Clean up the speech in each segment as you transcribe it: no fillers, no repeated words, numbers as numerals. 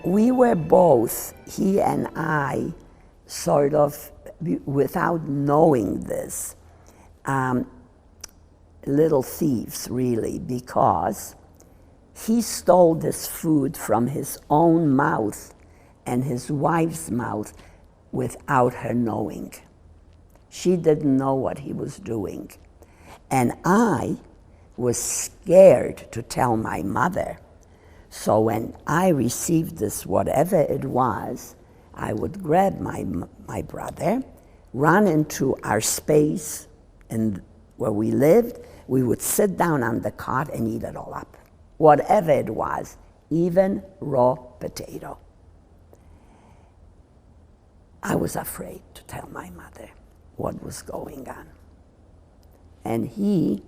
We were both, he and I, sort of, without knowing this, little thieves, really, because he stole this food from his own mouth and his wife's mouth without her knowing. She didn't know what he was doing. And I was scared to tell my mother. So when I received this, whatever it was, I would grab my brother, run into our space where we lived. We would sit down on the cot and eat it all up. Whatever it was, even raw potato. I was afraid to tell my mother what was going on. And he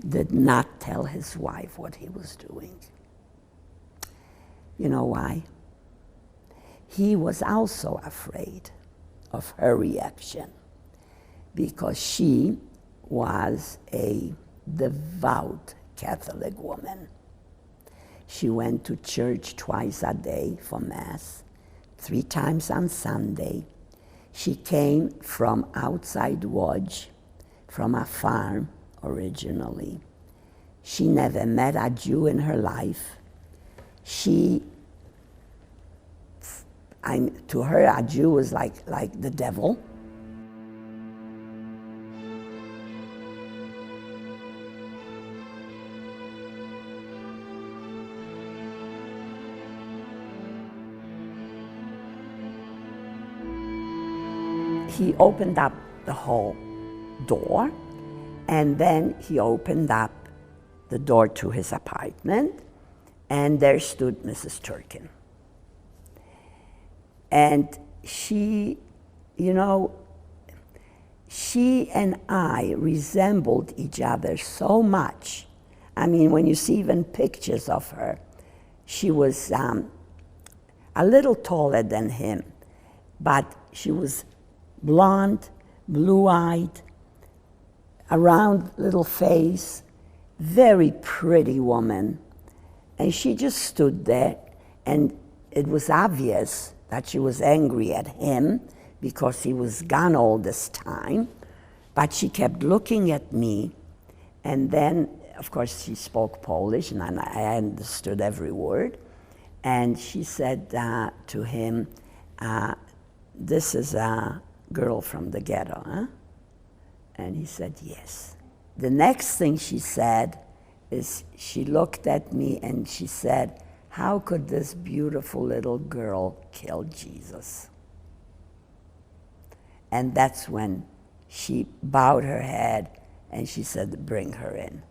did not tell his wife what he was doing. You know why? He was also afraid of her reaction because she was a devout Catholic woman. She went to church twice a day for Mass, 3 times on Sunday. She came from outside Łódź, from a farm originally. She never met a Jew in her life. To her, a Jew was like the devil. He opened up the whole door, and then he opened up the door to his apartment, and there stood Mrs. Turkin. And she, you know, she and I resembled each other so much. I mean, when you see even pictures of her, she was a little taller than him, but she was blonde, blue-eyed, a round little face, very pretty woman. And she just stood there, and it was obvious that she was angry at him because he was gone all this time, but she kept looking at me, and then, of course, she spoke Polish, and I understood every word, and she said to him, this is a girl from the ghetto, huh? And he said, yes. The next thing she said is she looked at me and she said, how could this beautiful little girl kill Jesus? And that's when she bowed her head and she said, bring her in.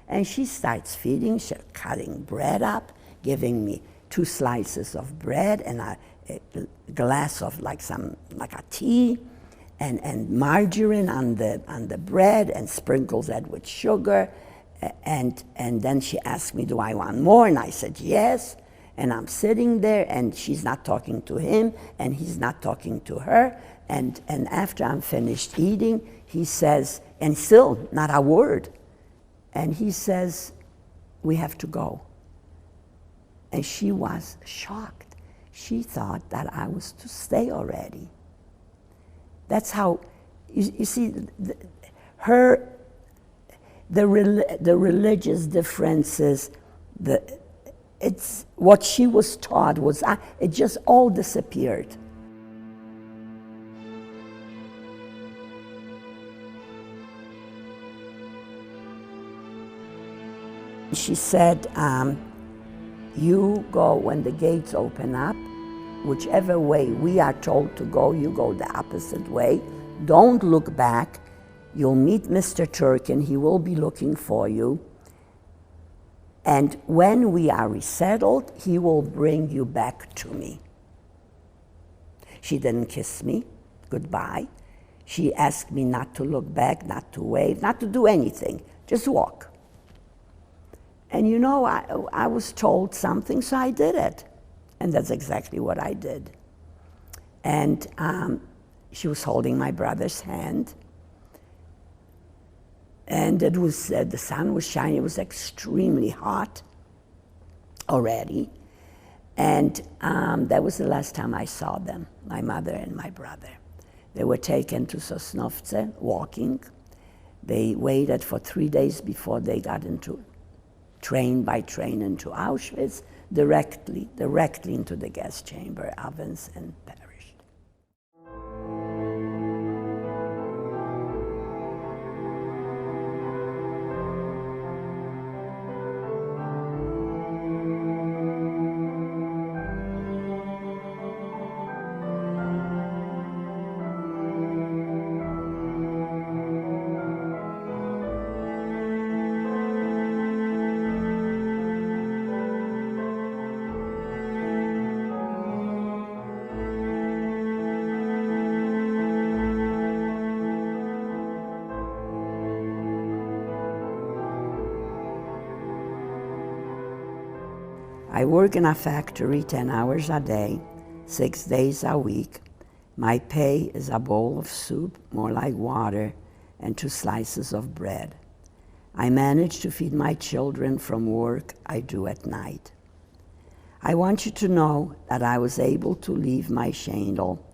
And she starts feeding, she's cutting bread up, giving me 2 slices of bread and a glass of like a tea, and margarine on the bread, and sprinkles that with sugar, and then she asked me, do I want more? And I said yes, and I'm sitting there, and she's not talking to him, and he's not talking to her, and after I'm finished eating, he says, and still not a word, and he says, we have to go. And she was shocked. She thought that I was to stay already. That's how, you see, the religious differences, it's what she was taught was, it just all disappeared. She said, you go when the gates open up, whichever way we are told to go, you go the opposite way. Don't look back. You'll meet Mr. Turkin. He will be looking for you. And when we are resettled, he will bring you back to me. She didn't kiss me goodbye. She asked me not to look back, not to wave, not to do anything, just walk. And you know, I was told something, so I did it. And that's exactly what I did. And she was holding my brother's hand. And it was, the sun was shining, it was extremely hot already. And that was the last time I saw them, my mother and my brother. They were taken to Sosnowce, walking. They waited for 3 days before they got into train by train into Auschwitz, directly into the gas chamber ovens, and perished. I work in a factory 10 hours a day, 6 days a week. My pay is a bowl of soup, more like water, and 2 slices of bread. I manage to feed my children from work I do at night. I want you to know that I was able to leave my shindle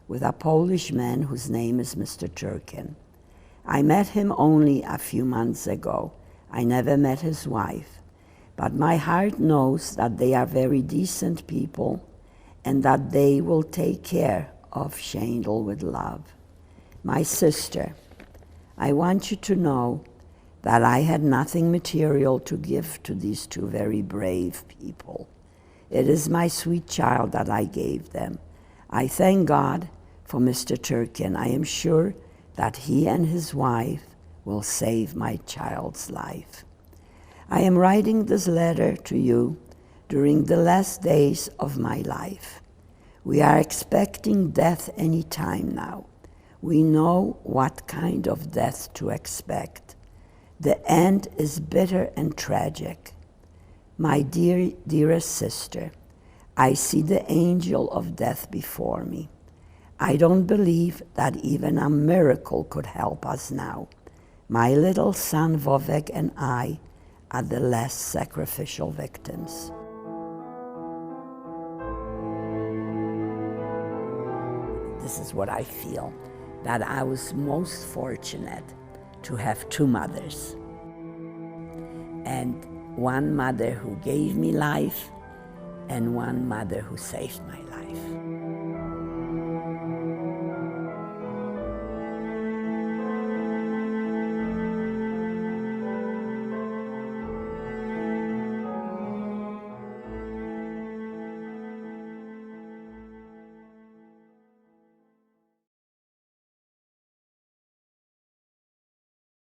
with a Polish man whose name is Mr. Turkin. I met him only a few months ago. I never met his wife. But my heart knows that they are very decent people and that they will take care of Shandel with love. My sister, I want you to know that I had nothing material to give to these 2 very brave people. It is my sweet child that I gave them. I thank God for Mr. Turkin. I am sure that he and his wife will save my child's life. I am writing this letter to you during the last days of my life. We are expecting death any time now. We know what kind of death to expect. The end is bitter and tragic. My dearest sister, I see the angel of death before me. I don't believe that even a miracle could help us now. My little son Wowek and I are the last sacrificial victims. This is what I feel, that I was most fortunate to have 2 mothers. And one mother who gave me life, and one mother who saved my life.